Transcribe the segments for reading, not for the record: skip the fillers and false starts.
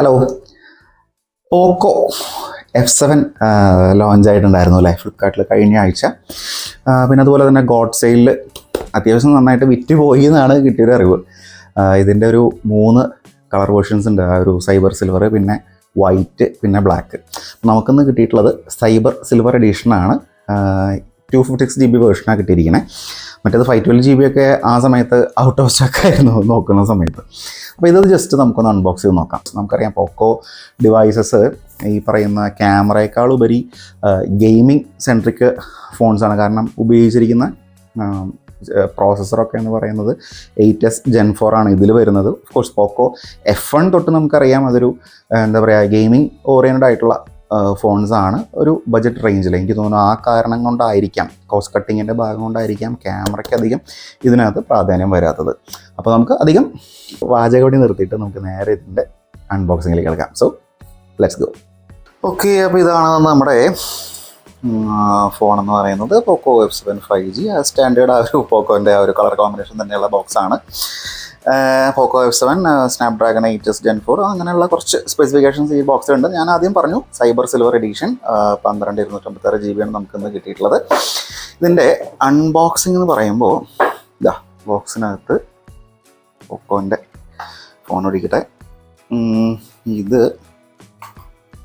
Hello, പോക്കോ F7 launch ആയിട്ടുണ്ടായിരുന്നു അല്ലേ ഫ്ലിപ്കാർട്ടിൽ കഴിഞ്ഞ ആഴ്ച. പിന്നെ അതുപോലെ തന്നെ ഗോഡ് സെയിലിൽ അത്യാവശ്യം നന്നായിട്ട് വിറ്റ് പോയി എന്നാണ് കിട്ടിയൊരു അറിവ്. ഇതിൻ്റെ ഒരു 3 കളർ വേർഷൻസ് ഉണ്ട്. ആ ഒരു സൈബർ സിൽവർ, പിന്നെ വൈറ്റ്, പിന്നെ ബ്ലാക്ക്. നമുക്കിന്ന് കിട്ടിയിട്ടുള്ളത് സൈബർ സിൽവർ എഡീഷനാണ്. 256 GB വേർഷനാണ് കിട്ടിയിരിക്കുന്നത്. മറ്റേത് 512 GB ഒക്കെ ആ സമയത്ത് ഔട്ട് ഓഫ് സ്റ്റോക്ക് ആയിരുന്നു നോക്കുന്ന സമയത്ത്. അപ്പോൾ ഇത് ജസ്റ്റ് നമുക്കൊന്ന് അൺബോക്സ് ചെയ്ത് നോക്കാം. നമുക്കറിയാം പോക്കോ ഡിവൈസസ് ഈ പറയുന്ന ക്യാമറയേക്കാളുപരി ഗെയിമിംഗ് സെൻട്രിക് ഫോൺസാണ്. കാരണം ഉപയോഗിച്ചിരിക്കുന്ന പ്രോസസ്സറൊക്കെ എന്ന് പറയുന്നത് 8S Gen 4 ആണ് ഇതിൽ വരുന്നത്. ഓഫ് കോഴ്സ് പോക്കോ F1 തൊട്ട് നമുക്കറിയാം അതൊരു എന്താ പറയുക ഗെയിമിംഗ് ഓറിയൻറ്റഡ് ആയിട്ടുള്ള ഫോൺസാണ്. ഒരു ബഡ്ജറ്റ് റേഞ്ചിൽ എനിക്ക് തോന്നുന്നു ആ കാരണം കൊണ്ടായിരിക്കാം, കോസ്റ്റ് കട്ടിങ്ങിൻ്റെ ഭാഗം കൊണ്ടായിരിക്കാം ക്യാമറയ്ക്ക് അധികം ഇതിനകത്ത് പ്രാധാന്യം വരാത്തത്. അപ്പോൾ നമുക്ക് അധികം വാചകവടി നിർത്തിയിട്ട് നമുക്ക് നേരെ ഇതിൻ്റെ അൺബോക്സിങ്ങിലേക്ക് കിടക്കാം. So let's go. ഓക്കെ, അപ്പോൾ ഇതാണ് നമ്മുടെ ഫോണെന്ന് പറയുന്നത് പോക്കോ F7 5G. സ്റ്റാൻഡേർഡ് ആ ഒരു പോക്കോൻ്റെ ആ ഒരു കളർ കോമ്പിനേഷൻ തന്നെയുള്ള ബോക്സാണ്. പോക്കോ F7 സ്നാപ്ഡ്രാഗൺ 8S Gen 4 അങ്ങനെയുള്ള കുറച്ച് സ്പെസിഫിക്കേഷൻസ് ഈ ബോക്സിലുണ്ട്. ഞാൻ ആദ്യം പറഞ്ഞു സൈബർ സിൽവർ എഡീഷൻ 12256 GB ആണ് നമുക്കിന്ന് കിട്ടിയിട്ടുള്ളത്. ഇതിൻ്റെ അൺബോക്സിംഗ് എന്ന് പറയുമ്പോൾ ഇതാ ബോക്സിനകത്ത് പോക്കോൻ്റെ ഫോൺ ഒഴിക്കട്ടെ.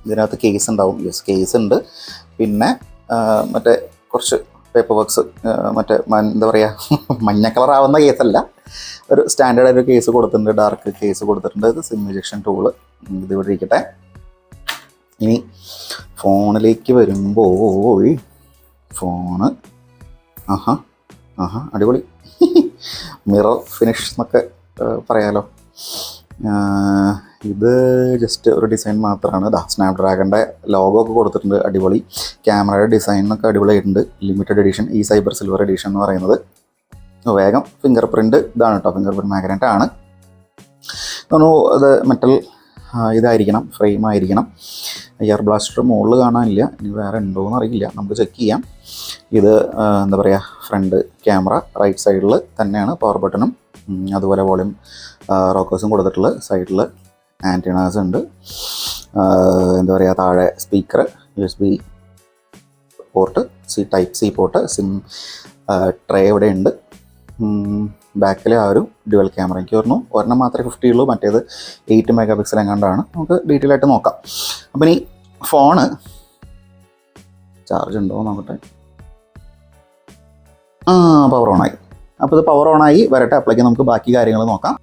ഇതിനകത്ത് കേസ് ഉണ്ടാവും. യെസ്, കേസ് ഉണ്ട്. പിന്നെ മറ്റേ കുറച്ച് പേപ്പർ വർക്ക്സ്, മറ്റേ എന്താ പറയുക മഞ്ഞ കളർ ആവുന്ന കേസല്ല, ഒരു സ്റ്റാൻഡേർഡ് ഒരു കേസ് കൊടുത്തിട്ടുണ്ട്, ഡാർക്ക് കേസ് കൊടുത്തിട്ടുണ്ട്. ഇത് സിം ഇജക്ഷൻ ടൂള് ഇത് ഇവിടെ ഇരിക്കട്ടെ. ഇനി ഫോണിലേക്ക് വരുമ്പോൾ ഫോണ് അടിപൊളി മിറർ ഫിനിഷ് എന്നൊക്കെ പറയാലോ. ഇത് ജസ്റ്റ് ഒരു ഡിസൈൻ മാത്രമാണ്. സ്നാപ്ഡ്രാഗണിൻ്റെ ലോഗോ ഒക്കെ കൊടുത്തിട്ടുണ്ട്, അടിപൊളി. ക്യാമറയുടെ ഡിസൈനൊക്കെ അടിപൊളിയായിട്ടുണ്ട്. ലിമിറ്റഡ് എഡിഷൻ ഈ സൈബർ സിൽവർ എഡിഷൻ എന്ന് പറയുന്നത്. വേഗം ഫിംഗർ പ്രിൻറ്റ് ഇതാണ് കേട്ടോ, ഫിംഗർ പ്രിൻറ്റ് മാഗ്നറ്റ് ആണ് തോന്നുന്നു. അത് മെറ്റൽ ഇതായിരിക്കണം, ഫ്രെയിം ആയിരിക്കണം. എയർ ബ്ലാസ്റ്റർ മുകളിൽ കാണാനില്ല, ഇനി വേറെ ഉണ്ടോയെന്ന് അറിയില്ല, നമുക്ക് ചെക്ക് ചെയ്യാം. ഇത് എന്താ പറയുക ഫ്രണ്ട് ക്യാമറ റൈറ്റ് സൈഡിൽ തന്നെയാണ് പവർ ബട്ടണും അതുപോലെ വോളിയം റോക്കേഴ്സും കൊടുത്തിട്ടുള്ളത്. സൈഡിൽ ആൻറ്റിനാസ് ഉണ്ട്. എന്താ പറയുക താഴെ speaker, USB port, type C port, sim tray ഇവിടെ ഉണ്ട്. ബാക്കിൽ ആ ഒരു ഡ്യുവൽ ക്യാമറ എനിക്ക് പറഞ്ഞു ഒരെണ്ണം മാത്രമേ 50 ഉള്ളൂ, മറ്റേത് 8 MP എങ്ങാണ്ടാണ്. നമുക്ക് ഡീറ്റെയിൽ ആയിട്ട് നോക്കാം. അപ്പം ഇനി ഫോണ് ചാർജ് ഉണ്ടോ നോക്കട്ടെ. പവർ ഓണായി. അപ്പോൾ ഇത് പവർ ഓണായി വരട്ടെ, അപ്പോഴേക്കും നമുക്ക് ബാക്കി കാര്യങ്ങൾ നോക്കാം.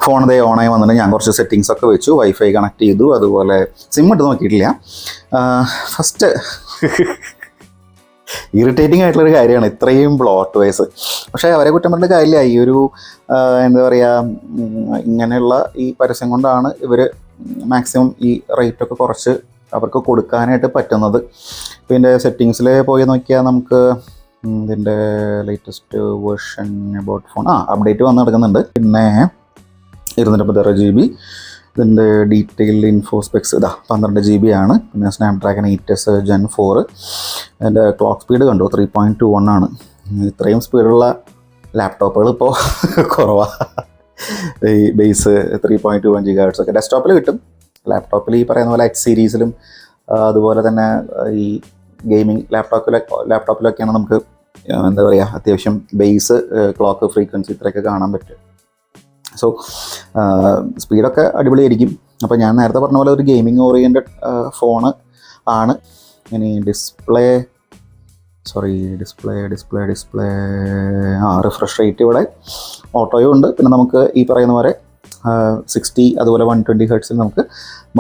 ഫോൺ ഇതേ ഓണായി വന്നിട്ട് ഞാൻ കുറച്ച് സെറ്റിങ്സ് ഒക്കെ വെച്ചു, വൈഫൈ കണക്ട് ചെയ്തു, അതുപോലെ സിം ഇട്ട് നോക്കിയിട്ടില്ല. ഫസ്റ്റ് ഇറിറ്റേറ്റിംഗ് ആയിട്ടുള്ളൊരു കാര്യമാണ് ഇത്രയും ബ്ലോട്ട് വൈസ്. പക്ഷേ അവരെ കുറ്റം പറഞ്ഞ കാര്യമില്ല. ഈ ഒരു എന്താ പറയുക ഇങ്ങനെയുള്ള ഈ പരസ്യം കൊണ്ടാണ് ഇവർ മാക്സിമം ഈ റേറ്റൊക്കെ കുറച്ച് അവർക്ക് കൊടുക്കാനായിട്ട് പറ്റുന്നത്. പിന്നെ സെറ്റിങ്സിൽ പോയി നോക്കിയാൽ നമുക്ക് ഇതിൻ്റെ latest version about phone update വന്ന് നടക്കുന്നുണ്ട്. പിന്നെ 256 GB. ഇതിൻ്റെ ഡീറ്റെയിൽഡ് ഇൻഫോ സ്പെക്സ് 12 GB ആണ്. പിന്നെ സ്നാപ്ഡ്രാഗൺ 8S Gen 4. അതിൻ്റെ ക്ലോക്ക് സ്പീഡ് കണ്ടു 3.21 ആണ്. ഇത്രയും സ്പീഡുള്ള ലാപ്ടോപ്പുകൾ ഇപ്പോൾ കുറവാണ്. ഈ ബേസ് 3.21 GHz ഒക്കെ ഡെസ്ക്ടോപ്പിൽ കിട്ടും. ലാപ്ടോപ്പിൽ ഈ പറയുന്ന പോലെ H സീരീസിലും അതുപോലെ തന്നെ ഈ ഗെയിമിംഗ് ലാപ്ടോപ്പിലൊക്കെയാണ് നമുക്ക് എന്താ പറയുക അത്യാവശ്യം ബേസ് ക്ലോക്ക് ഫ്രീക്വൻസി ഇത്രയൊക്കെ കാണാൻ പറ്റും. സോ സ്പീഡൊക്കെ അടിപൊളിയായിരിക്കും. അപ്പോൾ ഞാൻ നേരത്തെ പറഞ്ഞ പോലെ ഒരു ഗെയിമിംഗ് ഓറിയൻറ്റഡ് ഫോണ് ആണ്. ഇനി ഡിസ്പ്ലേ റിഫ്രഷ് റേറ്റ് ഇവിടെ ഓട്ടോയും ഉണ്ട്. പിന്നെ നമുക്ക് ഈ പറയുന്ന പോലെ 60 അതുപോലെ 120 Hz നമുക്ക്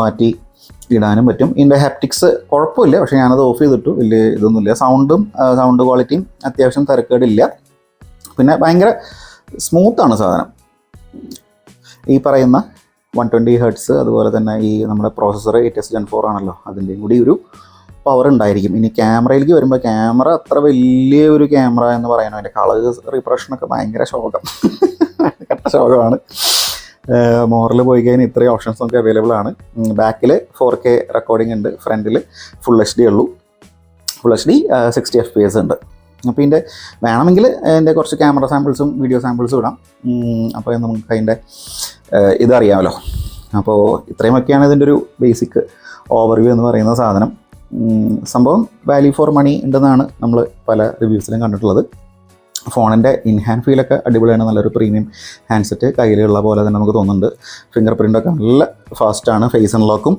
മാറ്റി ഇടാനും പറ്റും. ഇതിൻ്റെ ഹാപ്റ്റിക്സ് കുഴപ്പമില്ല, പക്ഷേ ഞാനത് ഓഫ് ചെയ്തിട്ടു. വലിയ ഇതൊന്നുമില്ല. സൗണ്ട് ക്വാളിറ്റിയും അത്യാവശ്യം തിരക്കേടില്ല. പിന്നെ ഭയങ്കര സ്മൂത്താണ് സാധനം. ഈ പറയുന്ന 120 Hz അതുപോലെ തന്നെ ഈ നമ്മുടെ പ്രോസസ്സർ 8S Gen 4 ആണല്ലോ, അതിൻ്റെയും കൂടി ഒരു പവർ ഉണ്ടായിരിക്കും. ഇനി ക്യാമറയിലേക്ക് വരുമ്പോൾ ക്യാമറ അത്ര വലിയ ഒരു ക്യാമറ എന്ന് പറയാനോ, അതിൻ്റെ കളേഴ്സ് റിപ്രഷനൊക്കെ ഭയങ്കര ശോകം, കട്ട ശോകമാണ്. മോറിൽ പോയി കഴിഞ്ഞാൽ ഇത്രയും ഓപ്ഷൻസ് നമുക്ക് അവൈലബിൾ ആണ്. ബാക്കിൽ 4K റെക്കോർഡിംഗ് ഉണ്ട്, ഫ്രണ്ടിൽ ഫുൾ HD ഉള്ളൂ. ഫുൾ HD 60 FPS ഉണ്ട്. അപ്പോൾ ഇതിൻ്റെ വേണമെങ്കിൽ എൻ്റെ കുറച്ച് ക്യാമറ സാമ്പിൾസും വീഡിയോ സാമ്പിൾസും ഇടാം. അപ്പോൾ നമുക്ക് അതിൻ്റെ ഇതറിയാമല്ലോ. അപ്പോൾ ഇത്രയുമൊക്കെയാണ് ഇതിൻ്റെ ഒരു ബേസിക് ഓവർവ്യൂ എന്ന് പറയുന്ന സാധനം. സംഭവം വാല്യൂ ഫോർ മണി ഉണ്ടെന്നാണ് നമ്മൾ പല റിവ്യൂസിലും കണ്ടിട്ടുള്ളത്. ഫോണിൻ്റെ ഇൻഹാൻഡ് ഫീലൊക്കെ അടിപൊളിയാണ്. നല്ലൊരു പ്രീമിയം ഹാൻഡ്സെറ്റ് കയ്യിലുള്ള പോലെ തന്നെ നമുക്ക് തോന്നുന്നുണ്ട്. ഫിംഗർ പ്രിൻ്റൊക്കെ നല്ല ഫാസ്റ്റാണ്. ഫേസ് അൺലോക്കും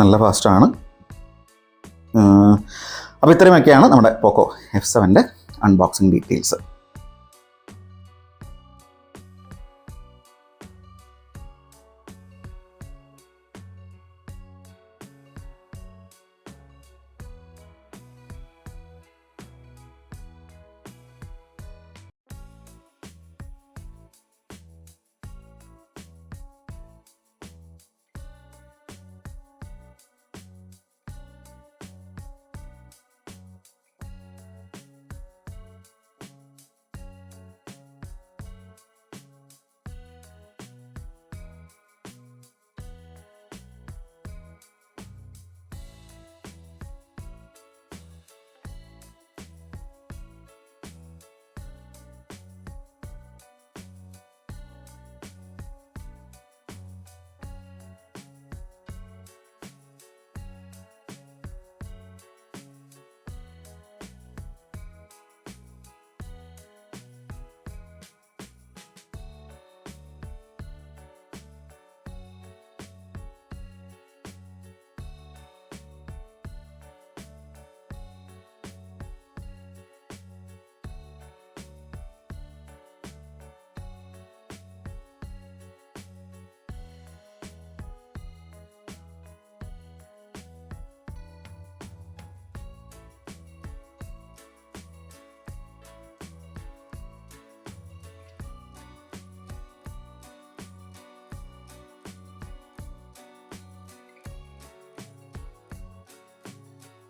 നല്ല ഫാസ്റ്റാണ്. അപ്പോൾ ഇത്രയുമൊക്കെയാണ് നമ്മുടെ പോക്കോ F7ൻ്റെ അൺബോക്സിങ് ഡീറ്റെയിൽസ്.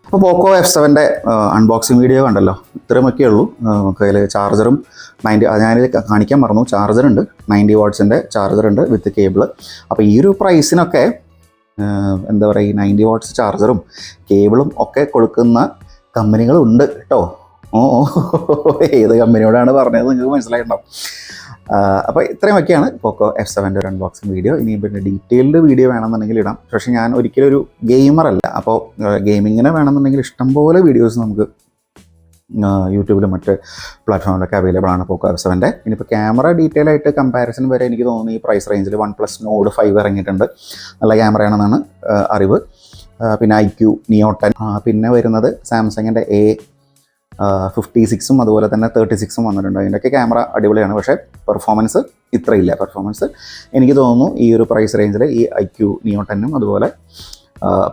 അപ്പോൾ പോക്കോ F7ൻ്റെ അൺബോക്സിങ് വീഡിയോ കണ്ടല്ലോ, ഇത്രയുമൊക്കെ ഉള്ളൂ. കയ്യിൽ ചാർജറും 90 ഞാൻ കാണിക്കാൻ മറന്നു. ചാർജറുണ്ട്, 90 വാട്ട്സിൻ്റെ ചാർജറുണ്ട് വിത്ത് കേബിള്. അപ്പോൾ ഈ ഒരു പ്രൈസിനൊക്കെ എന്താ പറയുക, ഈ 90 വാട്ട്സ് ചാർജറും കേബിളും ഒക്കെ കൊടുക്കുന്ന കമ്പനികളുണ്ട് കേട്ടോ. ഏത് കമ്പനിയോടാണ് പറഞ്ഞത് നിങ്ങൾക്ക് മനസ്സിലായിട്ടുണ്ടാവും. അപ്പോൾ ഇത്രയുമൊക്കെയാണ് പോക്കോ F7ൻ്റെ ഒരു അൺബോക്സിങ് വീഡിയോ. ഇനി പിന്നെ ഡീറ്റെയിൽഡ് വീഡിയോ വേണമെന്നുണ്ടെങ്കിൽ ഇടാം. പക്ഷേ ഞാൻ ഒരിക്കലും ഒരു ഗെയിമറല്ല. അപ്പോൾ ഗെയിമിങ്ങിനെ വേണമെന്നുണ്ടെങ്കിൽ ഇഷ്ടംപോലെ വീഡിയോസ് നമുക്ക് യൂട്യൂബിലും മറ്റ് പ്ലാറ്റ്ഫോമിലൊക്കെ അവൈലബിൾ ആണ് പോക്കോ F7ൻ്റെ. ഇനിയിപ്പോൾ ക്യാമറ ഡീറ്റെയിൽ ആയിട്ട് കമ്പാരിസൺ വരെ എനിക്ക് തോന്നുന്നു ഈ പ്രൈസ് റേഞ്ചിൽ OnePlus Nord 5 ഇറങ്ങിയിട്ടുണ്ട്. നല്ല ക്യാമറയാണെന്നാണ് അറിവ്. പിന്നെ IQ Neo 10, പിന്നെ വരുന്നത് സാംസങ്ങിൻ്റെ A56ഉം അതുപോലെ തന്നെ 36ഉം വന്നിട്ടുണ്ട്. അതിൻ്റെയൊക്കെ ക്യാമറ അടിപൊളിയാണ്. പക്ഷേ പെർഫോമൻസ് ഇത്രയില്ല. പെർഫോമൻസ് എനിക്ക് തോന്നുന്നു ഈ ഒരു പ്രൈസ് റേഞ്ചിൽ ഈ IQ Neo 10ഉം അതുപോലെ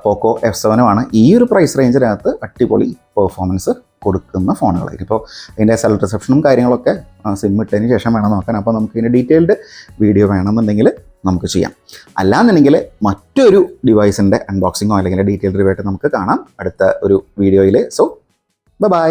പോക്കോ F7ഉമാണ് ഈ ഒരു പ്രൈസ് റേഞ്ചിനകത്ത് അടിപൊളി പെർഫോമൻസ് കൊടുക്കുന്ന ഫോണുകൾ. ഇപ്പോൾ അതിൻ്റെ സെൽ റിസപ്ഷനും കാര്യങ്ങളൊക്കെ സിം ഇട്ടതിന് ശേഷം വേണം നോക്കാൻ. അപ്പോൾ നമുക്ക് ഇതിൻ്റെ ഡീറ്റെയിൽഡ് വീഡിയോ വേണമെന്നുണ്ടെങ്കിൽ നമുക്ക് ചെയ്യാം. അല്ലാന്നുണ്ടെങ്കിൽ മറ്റൊരു ഡിവൈസിൻ്റെ അൺബോക്സിങ്ങോ അല്ലെങ്കിൽ ഡീറ്റെയിൽഡ് റിവ്യൂ ആയിട്ട് നമുക്ക് കാണാം അടുത്ത ഒരു വീഡിയോയിൽ. So by.